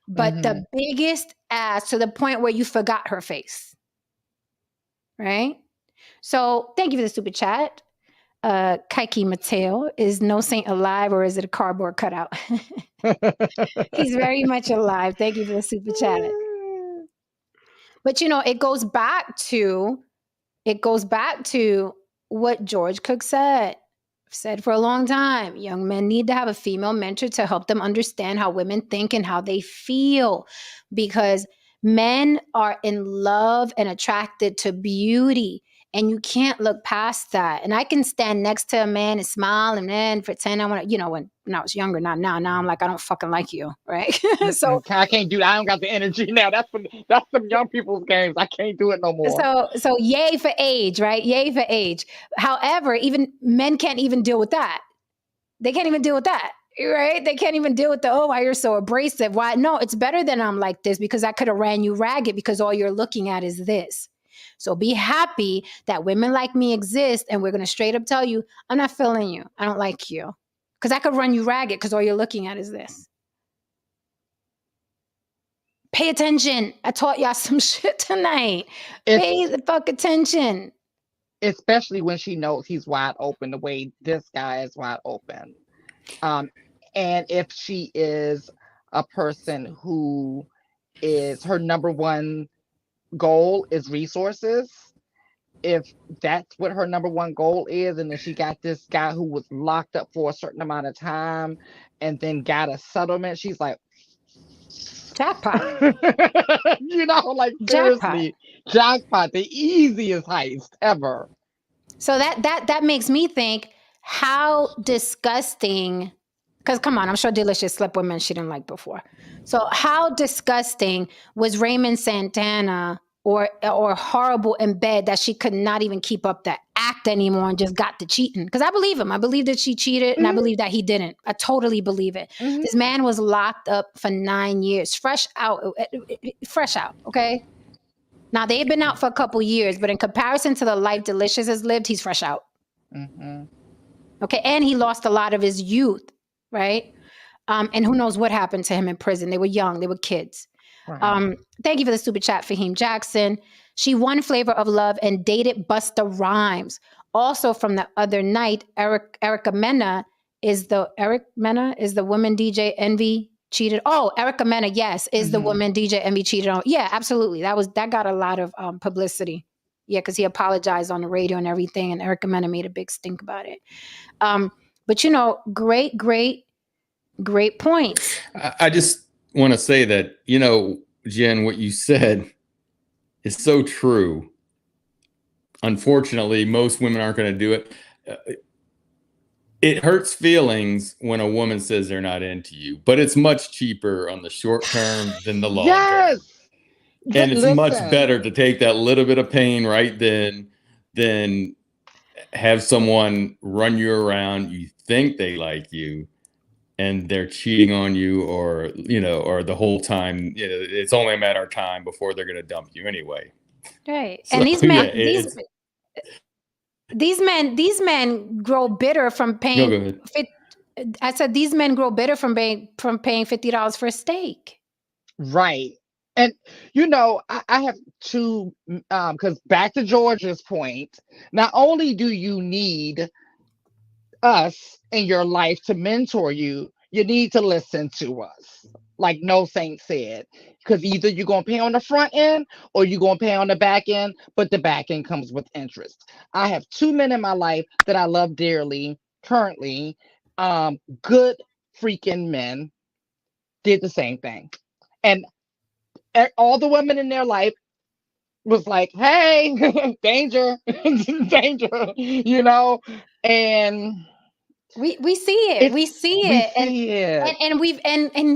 but Mm-hmm. the biggest ass to the point where you forgot her face. Right? So thank you for the super chat. Kaiki Mateo, is No Saint alive or is it a cardboard cutout? He's very much alive. Thank you for the super chat. But it goes back to what George Cook said. I've said for a long time, young men need to have a female mentor to help them understand how women think and how they feel, because men are in love and attracted to beauty. And you can't look past that. And I can stand next to a man and smile and then pretend I want to, when I was younger, not now. Now I'm like, I don't fucking like you, right? So I can't do that. I don't got the energy now. That's some young people's games. I can't do it no more. so yay for age, right? Yay for age. However, even men can't even deal with that. They can't even deal with that. Right? They can't even deal with why you're so abrasive. Why? No, it's better than I'm like this because I could have ran you ragged because all you're looking at is this. So be happy that women like me exist, and we're going to straight up tell you, I'm not feeling you. I don't like you. Because I could run you ragged because all you're looking at is this. Pay attention. I taught y'all some shit tonight. Pay the fuck attention. especially when she knows he's wide open the way this guy is wide open. Um, and if she is a person who is her number one goal is resources, if that's what her number one goal is, and then she got this guy who was locked up for a certain amount of time and then got a settlement, she's like, Jackpot. like Jackpot. seriously, jackpot, the easiest heist ever. So that makes me think how disgusting, because come on, I'm sure Deelishis slept with men she didn't like before. So how disgusting was Raymond Santana or horrible in bed that she could not even keep up the act anymore and just got to cheating? Because I believe him. I believe that she cheated and I believe that he didn't. I totally believe it. This man was locked up for 9 years, fresh out, okay? Now, they've been out for a couple years, but in comparison to the life Deelishis has lived, he's fresh out. Okay, and he lost a lot of his youth, right? And who knows what happened to him in prison. They were young. They were kids. Right. Thank you for the super chat, Fahim Jackson. She won Flavor of Love and dated Busta Rhymes. Also from the other night, Erica Mena is the woman DJ Envy cheated. Oh, Erica Mena, yes, is the woman DJ Envy cheated on. Yeah, absolutely. That got a lot of publicity. Yeah, because he apologized on the radio and everything, and Erica Mena made a big stink about it. But great points. I just want to say that, Jen, what you said is so true. Unfortunately, most women aren't going to do it. It hurts feelings when a woman says they're not into you, but it's much cheaper on the short term than the long term. And it's much better to take that little bit of pain right then than have someone run you around. You think they like you and they're cheating on you, or the whole time, it's only a matter of time before they're going to dump you anyway. Right. So, and these men grow bitter from paying. No, go ahead. I said these men grow bitter from paying $50 for a steak. Right. And I have two, because back to George's point, not only do you need us in your life to mentor you, you need to listen to us. Like No Saint said, because either you're going to pay on the front end or you're going to pay on the back end, but the back end comes with interest. I have two men in my life that I love dearly currently. Good freaking men did the same thing. And all the women in their life was like, hey, danger, danger, and we see it. We see it. And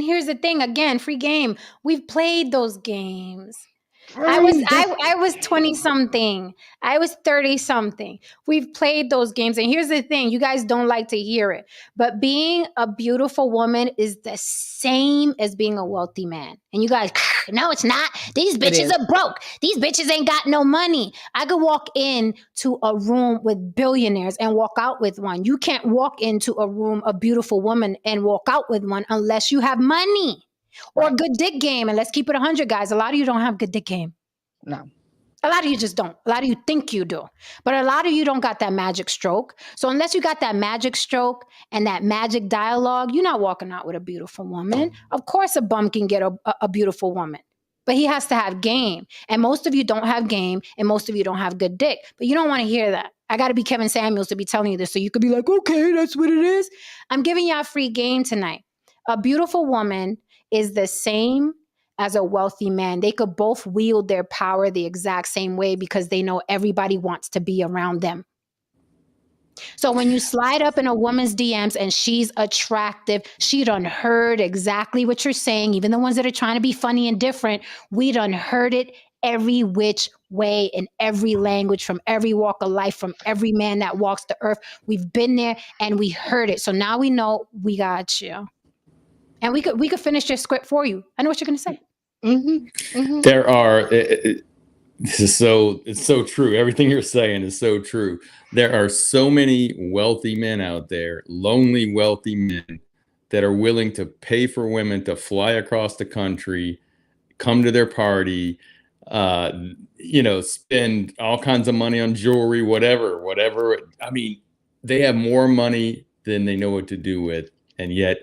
here's the thing again, free game. We've played those games. I was 20 something. I was 30 something. We've played those games. And here's the thing, you guys don't like to hear it, but being a beautiful woman is the same as being a wealthy man. And you guys, no, it's not. These bitches are broke. These bitches ain't got no money. I could walk into a room with billionaires and walk out with one. You can't walk into a room, a beautiful woman, and walk out with one unless you have money. Or good dick game. And let's keep it 100, guys. A lot of you don't have good dick game. No. A lot of you just don't. A lot of you think you do. But a lot of you don't got that magic stroke. So unless you got that magic stroke and that magic dialogue, you're not walking out with a beautiful woman. Of course a bum can get a beautiful woman. But he has to have game. And most of you don't have game. And most of you don't have good dick. But you don't want to hear that. I got to be Kevin Samuels to be telling you this. So you could be like, okay, that's what it is. I'm giving y'all free game tonight. A beautiful woman is the same as a wealthy man. They could both wield their power the exact same way because they know everybody wants to be around them. So when you slide up in a woman's DMs and she's attractive, she done heard exactly what you're saying. Even the ones that are trying to be funny and different, we done heard it every which way in every language, from every walk of life, from every man that walks the earth. We've been there and we heard it. So now we know we got you. And we could finish your script for you. I know what you're going to say. There are, it's so true. Everything you're saying is so true. There are so many wealthy men out there, lonely, wealthy men that are willing to pay for women to fly across the country, come to their party, spend all kinds of money on jewelry, whatever. I mean, they have more money than they know what to do with. And yet,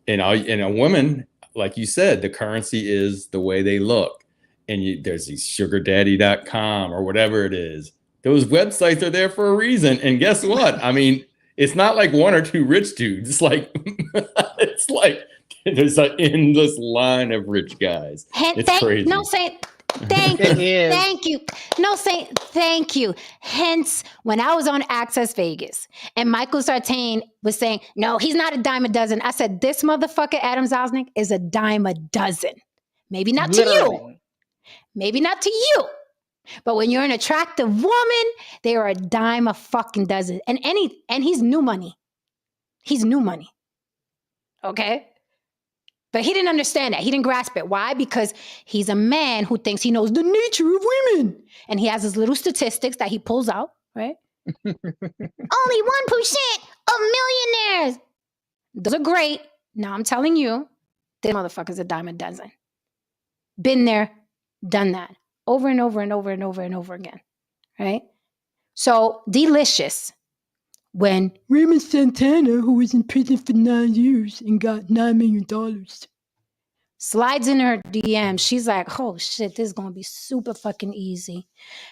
and a woman, like you said, the currency is the way they look. And there's these sugardaddy.com or whatever it is. Those websites are there for a reason. And guess what? I mean, it's not like one or two rich dudes. It's like there's an endless line of rich guys. It's crazy. No, say thank you. Thank you. No, say thank you. Hence, when I was on Access Vegas and Michael Sartain was saying, no, he's not a dime a dozen. I said, this motherfucker, Adam Zosnick, is a dime a dozen. Maybe not to you. Maybe not to you. But when you're an attractive woman, they are a dime a fucking dozen. And he's new money. He's new money. Okay? But he didn't understand that. He didn't grasp it. Why? Because he's a man who thinks he knows the nature of women. And he has his little statistics that he pulls out, right? Only 1% of millionaires. Those are great. Now I'm telling you, this motherfucker's a dime a dozen. Been there, done that. Over and over and over and over and over again, right? So Deelishis, when Raymond Santana, who was in prison for 9 years and got $9 million, slides in her DM, she's like, oh shit, this is going to be super fucking easy.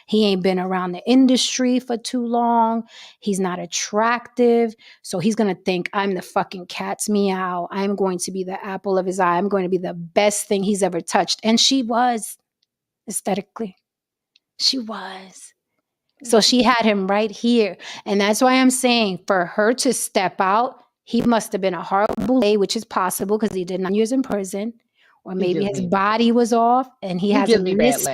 He ain't been around the industry for too long. He's not attractive. So he's going to think I'm the fucking cat's meow. I'm going to be the apple of his eye. I'm going to be the best thing he's ever touched. And she was. Aesthetically, she was. So she had him right here. And that's why I'm saying for her to step out, he must have been a horrible day, which is possible because he did 9 years in prison, or maybe his body was off and he has a list.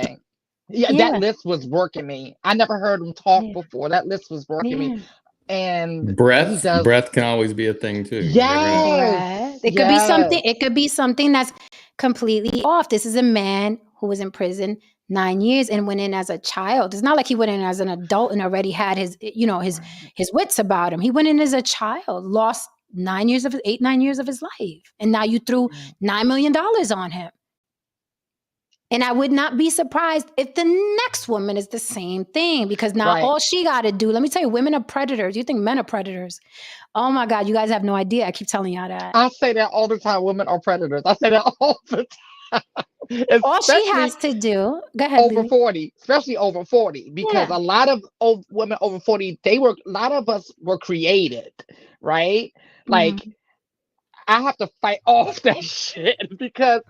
Yeah, that list was working me. I never heard him talk before. That list was working me. And breath can always be a thing too. Yes. It could be something. It could be something that's completely off. This is a man who was in prison 9 years and went in as a child. It's not like he went in as an adult and already had his wits about him. He went in as a child, lost 9 years of his life. And now you threw $9 million on him. And I would not be surprised if the next woman is the same thing, because now all she got to do, let me tell you, women are predators. You think men are predators. Oh my God, you guys have no idea. I keep telling y'all that. I say that all the time. Women are predators. I say that all the time. All she has to do, go ahead. Over 40, especially over 40, because a lot of women over 40, a lot of us were created, right? Like, I have to fight off that shit because,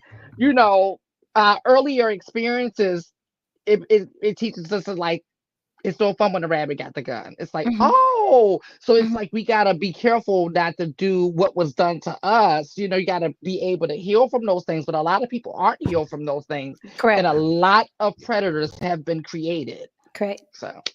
earlier experiences, it teaches us like, it's so fun when the rabbit got the gun. It's like, so it's like we gotta be careful not to do what was done to us. You gotta be able to heal from those things, but a lot of people aren't healed from those things. Correct. And a lot of predators have been created. Correct.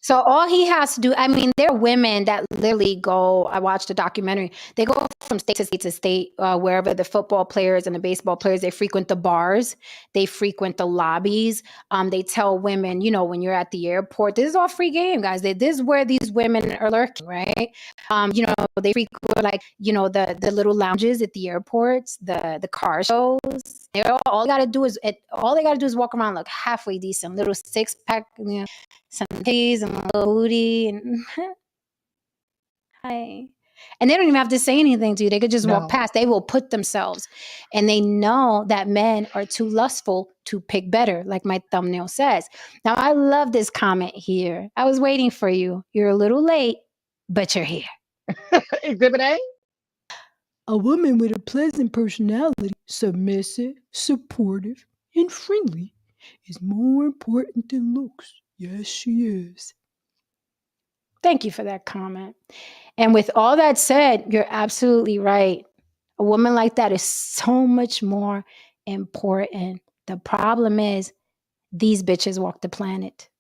So all he has to do, I mean, there are women that literally go, I watched a documentary, they go from state to state, wherever the football players and the baseball players, they frequent the bars, they frequent the lobbies. They tell women, when you're at the airport, this is all free game, guys. This is where these women are lurking, right? They frequent the little lounges at the airports, the car shows. All they got to do is walk around, look halfway decent, little 6-pack, some titties and a little booty and hi. And they don't even have to say anything to you. They could just walk past. They will put themselves. And they know that men are too lustful to pick better, like my thumbnail says. Now, I love this comment here. I was waiting for you. You're a little late, but you're here. Exhibit A? A woman with a pleasant personality, submissive, supportive, and friendly is more important than looks. Yes, she is. Thank you for that comment. And with all that said, you're absolutely right. A woman like that is so much more important. The problem is these bitches walk the planet.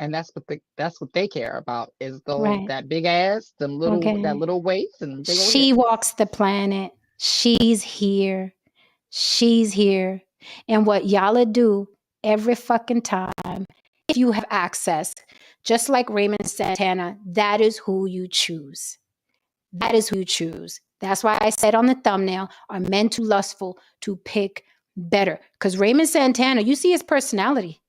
And that's what they care about is that big ass, that little waist, and she walks the planet. She's here. She's here. And what y'all do every fucking time, if you have access, just like Raymond Santana, that is who you choose. That is who you choose. That's why I said on the thumbnail, are men too lustful to pick better? Because Raymond Santana, you see his personality.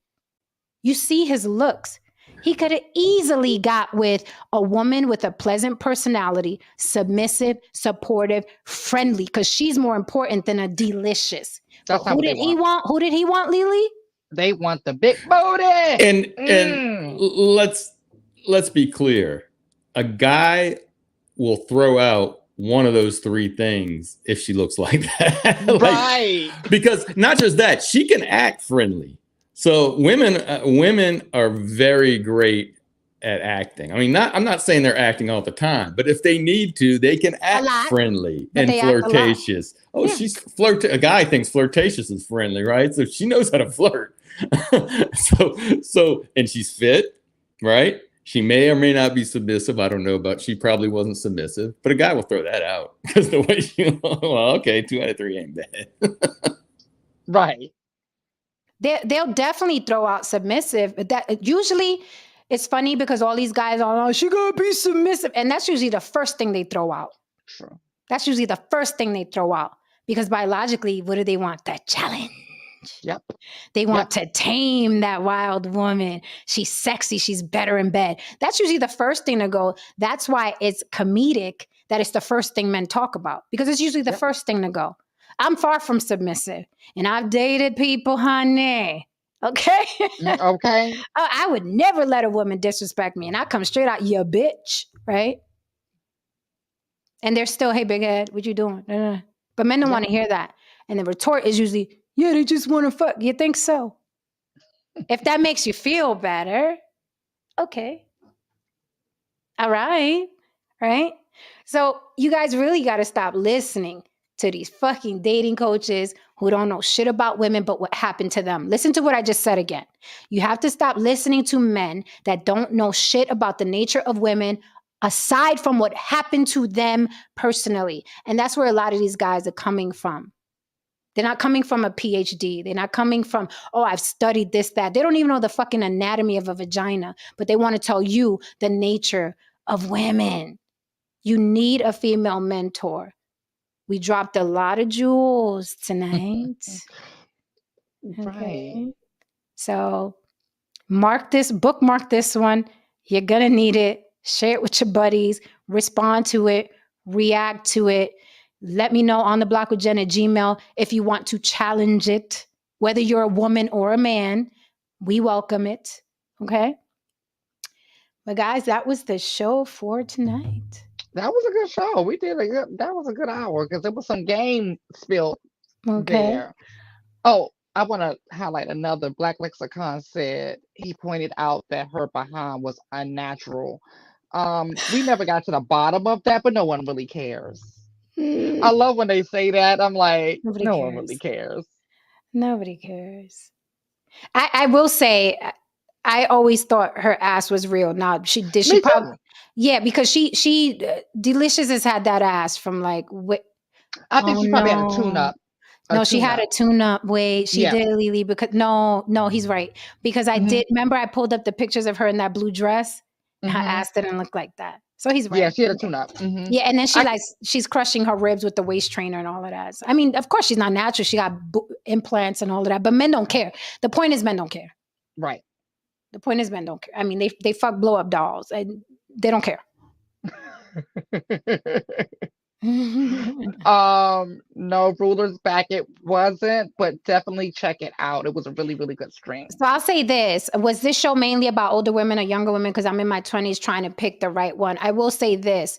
You see his looks. He could have easily got with a woman with a pleasant personality, submissive, supportive, friendly, because she's more important than a Deelishis. But That's not who what they did he want. want? Who did he want, Lily? They want the big booty. And let's be clear. A guy will throw out one of those three things if she looks like that. Like, Right. because not just that, she can act friendly. So women are very great at acting. I mean, I'm not saying they're acting all the time, but if they need to, they can act friendly and flirtatious. Oh, yeah. A guy thinks flirtatious is friendly, right? So she knows how to flirt. so and she's fit, right? She may or may not be submissive. I don't know, but she probably wasn't submissive. But a guy will throw that out because the way she, well, okay, 2 out of 3 ain't bad. Right. They'll definitely throw out submissive. That usually it's funny because all these guys are, oh, she gotta be submissive. And that's usually the first thing they throw out. True. That's usually the first thing they throw out. Because biologically, what do they want? That challenge. Yep. They want to tame that wild woman. She's sexy. She's better in bed. That's usually the first thing to go. That's why it's comedic that it's the first thing men talk about. Because it's usually the first thing to go. I'm far from submissive. And I've dated people, honey. Okay? Okay. I would never let a woman disrespect me. And I come straight out, you bitch. Right? And they're still, hey, big head, what you doing? But men don't want to hear that. And the retort is usually, yeah, they just want to fuck. You think so? If that makes you feel better, okay. All right. Right? So you guys really got to stop listening to these fucking dating coaches who don't know shit about women, but what happened to them. Listen to what I just said again. You have to stop listening to men that don't know shit about the nature of women aside from what happened to them personally. And that's where a lot of these guys are coming from. They're not coming from a PhD. They're not coming from, oh, I've studied this, that. They don't even know the fucking anatomy of a vagina, but they want to tell you the nature of women. You need a female mentor. We dropped a lot of jewels tonight. Okay. Right. So bookmark this one. You're going to need it. Share it with your buddies. Respond to it. React to it. Let me know on the block with Jen at Gmail if you want to challenge it. Whether you're a woman or a man, we welcome it. Okay? But guys, that was the show for tonight. That was a good show. That was a good hour because there was some game spilled there. Oh, I want to highlight another. Black Lexicon said he pointed out that her behind was unnatural. We never got to the bottom of that, but no one really cares. I love when they say that. I'm like, no one really cares. Nobody cares. I will say, I always thought her ass was real. Now she probably, yeah, because she Deelishis has had that ass from like. I think she probably had a tune-up. No, she had a tune-up. Wait, she did, Lily. Because no, he's right. Because I did remember I pulled up the pictures of her in that blue dress. And her ass didn't look like that. So he's right. Yeah, she had a tune-up. Yeah, and then she's crushing her ribs with the waist trainer and all of that. I mean, of course she's not natural. She got implants and all of that. But men don't care. The point is men don't care. Right. The point is men don't care. I mean, they fuck blow-up dolls. And they don't care. No rulers back, it wasn't, but definitely check it out. It was a really, really good stream. So I'll say this. Was this show mainly about older women or younger women? Because I'm in my 20s trying to pick the right one. I will say this.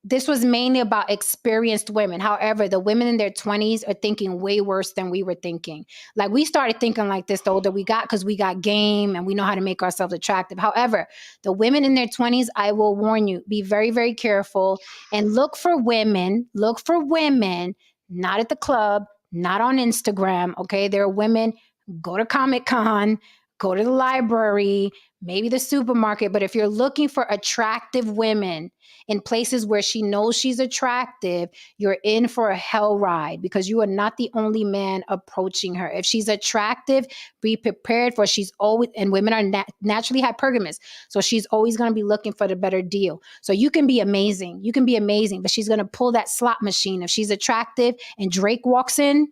This was mainly about experienced women. However, the women in their 20s are thinking way worse than we were thinking. Like we started thinking like this the older we got because we got game and we know how to make ourselves attractive. However, the women in their 20s, I will warn you, be very, very careful and look for women, not at the club, not on Instagram. Okay. There are women, go to Comic-Con, go to the library, maybe the supermarket. But if you're looking for attractive women in places where she knows she's attractive, you're in for a hell ride because you are not the only man approaching her. If she's attractive, be prepared for she's always, and women are naturally hypergamous. So she's always going to be looking for the better deal. So you can be amazing. But she's going to pull that slot machine. If she's attractive and Drake walks in,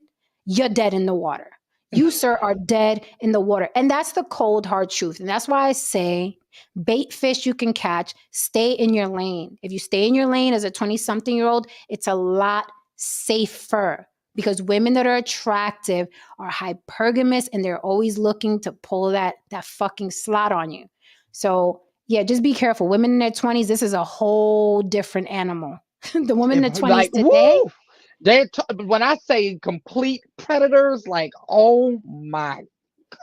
you're dead in the water. You, sir, are dead in the water. And that's the cold, hard truth. And that's why I say bait fish you can catch, stay in your lane. If you stay in your lane as a 20-something-year-old, it's a lot safer because women that are attractive are hypergamous and they're always looking to pull that fucking slot on you. So, yeah, just be careful. Women in their 20s, this is a whole different animal. The women in their 20s Like, today, woo! When I say complete predators, like, oh my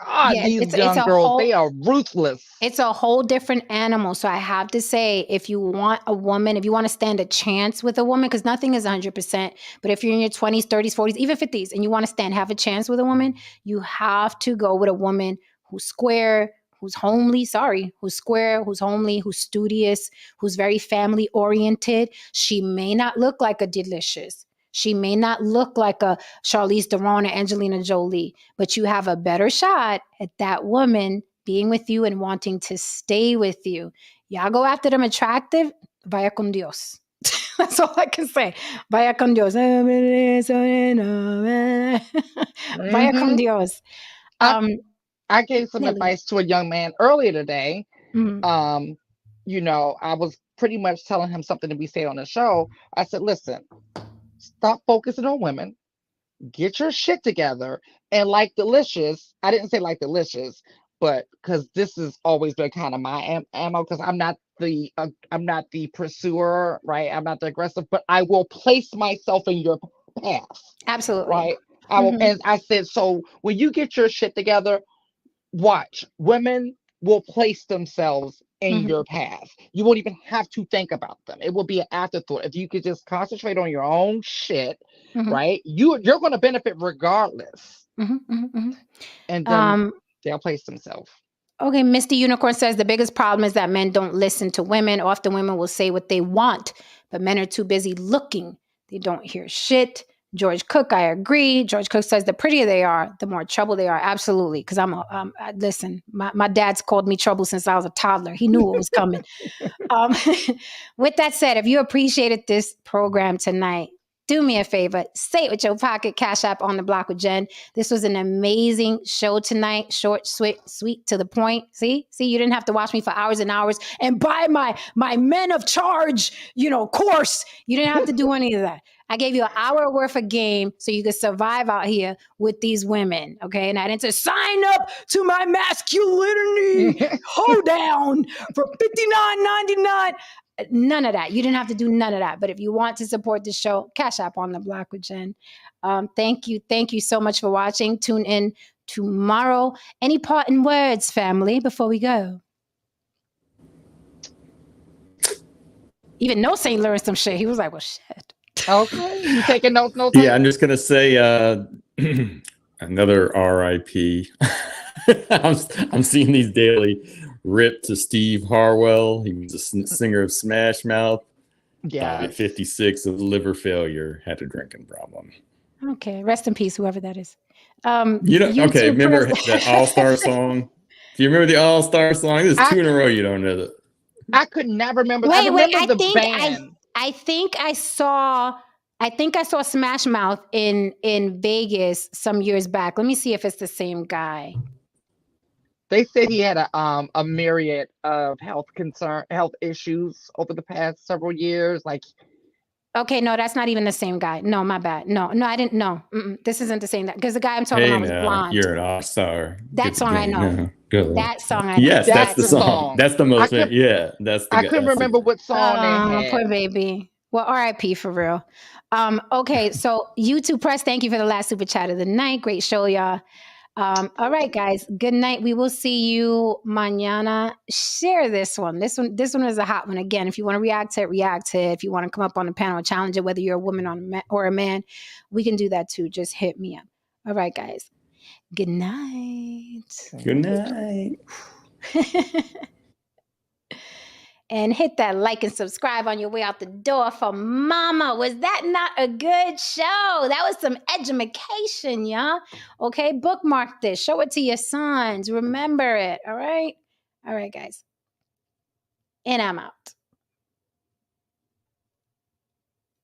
God, yeah, these it's young a girls, whole they are ruthless. it's a whole different animal. So I have to say, if you want a woman, if you want to stand a chance with a woman, because nothing is 100%, but if you're in your 20s, 30s, 40s, even 50s, and you want to have a chance with a woman, you have to go with a woman who's square, who's homely, who's square, who's homely, who's studious, who's very family oriented. She may not look like a Deelishis. She may not look like a Charlize Theron or Angelina Jolie, but you have a better shot at that woman being with you and wanting to stay with you. Y'all go after them attractive, vaya con Dios. That's all I can say. Vaya con Dios. Vaya con Hmm Dios. I, Um, I gave some yeah, Lee. advice to a young man earlier today. Mhm, Um, I was pretty much telling him something that we say on the show. I said, listen, stop focusing on women, get your shit together, and like Delicious, I didn't say like Delicious, but because this has always been kind of my ammo, because I'm not the pursuer, right? I'm not the aggressive, but I will place myself in your path, absolutely. right? I will, Mhm, and I said, so when you get your shit together, watch, women will place themselves in mhm, your path. You won't even have to think about them. It will be an afterthought. If you could just concentrate on your own shit, mhm, right? You're going to benefit regardless. mhm, mhm, mhm. And then Um, they'll place themselves. Okay, Misty Unicorn says the biggest problem is that men don't listen to women. Often women will say what they want, but men are too busy looking. They don't hear shit. George Cook, I agree. George Cook says the prettier they are, the more trouble they are. Absolutely. Because listen, my dad's called me trouble since I was a toddler. He knew what was coming. Um, with that said, if you appreciated this program tonight, do me a favor, say it with your pocket, Cash App on the block with Jen. This was an amazing show tonight. Short, sweet, to the point. See, you didn't have to watch me for hours and hours and buy my Men of Charge, course. You didn't have to do any of that. I gave you an hour worth of game so you could survive out here with these women. Okay. And I didn't say sign up to my masculinity hoedown for $59.99. None of that. You didn't have to do none of that. But if you want to support the show, Cash App on the block with Jen. Thank you. Thank you so much for watching. Tune in tomorrow. Any parting words, family, before we go? Even No Saint learned some shit. He was like, well, shit. Okay. You taking notes, no Yeah, tape? I'm just gonna say another RIP. I'm seeing these daily. Rip to Steve Harwell. He was a singer of Smash Mouth. Died at Yes. 56 of liver failure. Had a drinking problem. Okay. Rest in peace, whoever that is. Okay, remember that All-Star song? Do you remember the All-Star song? This is two in a row you don't know that. I could never remember. I Wait. remember I the think band. I think I saw Smash Mouth in Vegas some years back. Let me see if it's the same guy. They said he had a myriad of health issues over the past several years. Like, Okay, no, that's not even the same guy. No, my bad. No, I didn't know. This isn't the same. Because the guy I'm talking about was blonde. You're an all-star. That song I know. That song I know. Yes, that's the song. That's the most. That's the. I couldn't remember what song they had. Poor baby. Well, RIP for real. Okay, so YouTube Press, thank you for the last super chat of the night. Great show, y'all. All right, guys. Good night. We will see you mañana. Share this one. This one is a hot one. Again, if you want to react to it. If you want to come up on the panel and challenge it, whether you're a woman or a man, we can do that too. Just hit me up. All right, guys. Good night. Good night. And hit that like and subscribe on your way out the door for mama. Was that not a good show? That was some edumacation, y'all. Okay, bookmark this. Show it to your sons. Remember it, all right? All right, guys. And I'm out.